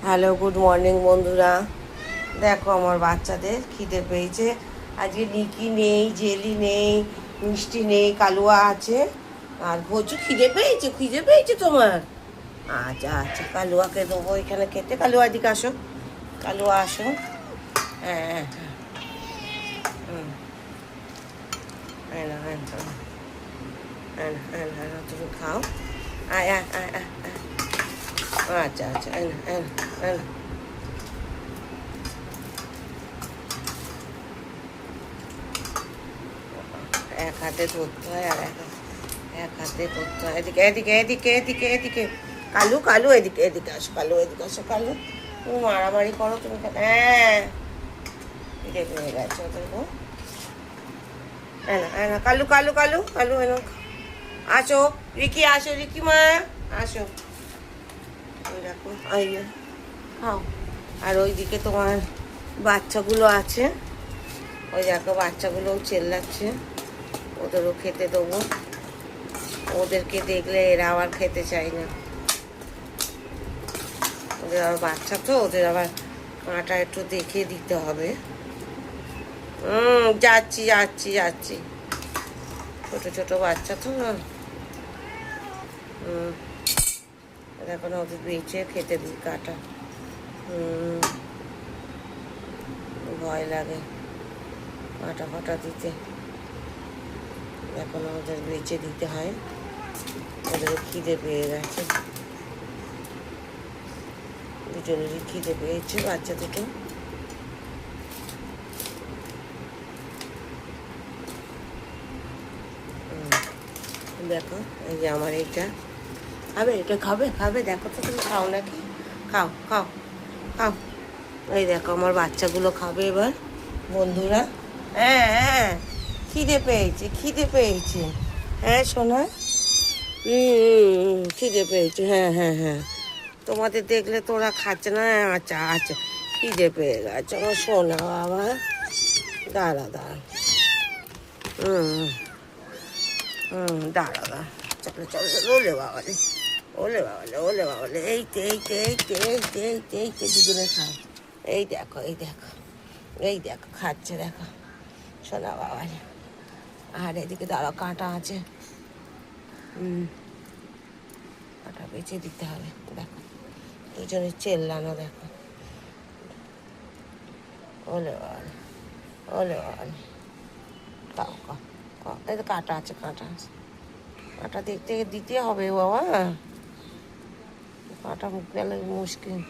Hello, good morning বন্ধুরা। দেখো আমার বাচ্চাদের খিদে পেয়েছে। আজকে নিকি নেই, জেলি নেই, মিষ্টি নেই, কালুয়া আছে। আর ভোজু খিদে পেয়েছে তোমার? আচ্ছা আচ্ছা, কালুয়াকে দেবো এখানে খেতে। কালুয়া দিকে আসো, কালুয়া আসো। হ্যাঁ হ্যাঁ হ্যাঁ, হ্যাঁ না হ্যাঁ হ্যাঁ হ্যাঁ হ্যাঁ হ্যাঁ, তুমি খাও। আয় আয় আয় আয় আয়। আচ্ছা আচ্ছা, হ্যাঁ হ্যাঁ হ্যাঁ। এক হাতে ধরতে হয় আর এক হাতে করতে হয়। এদিকে এদিকে এদিকে এদিকে এদিকে। কালু কালু, এদিকে এদিকে আসো, কালু এদিকে আসো। কালু, তুমি মারামারি করো তুমি। হ্যাঁ, খিদে পেয়ে গেছে ওদের গো। হ্যাঁ না হ্যাঁ না, কালু কালু কালু কালু, এনো আসো। রিকি আসো, রিকি মা আসো। ওই দেখো, আইয়ে খাও। আর ওইদিকে তোমার বাচ্চাগুলো আছে, ওই দেখো বাচ্চাগুলোও চেল্লাচ্ছে। ওদেরও খেতে দেবো। ওদেরকে দেখলে এরা আবার খেতে চায় না। ওদের আবার বাচ্চা তো, ওদের আবার কাঁটা একটু দেখে দিতে হবে। যাচ্ছি যাচ্ছি যাচ্ছি। ছোট ছোট বাচ্চা তো। দেখো না, ওদের বেঁচে খেতে দিই কাঁটা। ভয় লাগে কাঁটা ফাটা দিতে। দেখো না, ওদের বেঁচে দিতে হয়। ওদের খিদে পেয়ে গেছে, দুজনেরই খিদে পেয়েছে বাচ্চা দুটো। দেখো, এই যে আমার এইটা খাবে, এটা খাবে খাবে। দেখো তো, তুমি খাও নাকি? খাও খাও খাও। এই দেখো আমার বাচ্চাগুলো খাবে এবার বন্ধুরা। হ্যাঁ হ্যাঁ, খিদে পেয়েছে খিদে পেয়েছে। হ্যাঁ সোনা, খিদে পেয়েছে। হ্যাঁ হ্যাঁ হ্যাঁ, তোমাদের দেখলে তোরা খাচ্ছে না। আচ্ছা আচ্ছা, খিদে পেয়ে গেছে আমার সোনা বাবা। দাঁড়া দাঁড়া, হুম দাঁড়া দাঁড়া। চলো চলো চলো, ওলে বাবা রে, ওলে বাবা রে, ওলে বাবা রে। এইতে এইতে এইতে এইতে এইতে এইতে দুজনে খায়। এই দেখো এই দেখো এই দেখো, খাচ্ছে দেখো সোনা বাবা রে। আর এদিকে দাঁড়াও, কাঁটা আছে। কাঁটা বেছে দিতে হবে। দেখো দুজনে চেল্লানো, দেখো। ওলে বাবা রে, ওলে বাবা রে। খাও খাও খাও। এই তো কাঁটা আছে, কাঁটা আছে। কাঁটা দেখতে দিতে হবে বাবা, কাঁটা মুখ গেলে মুশকিল।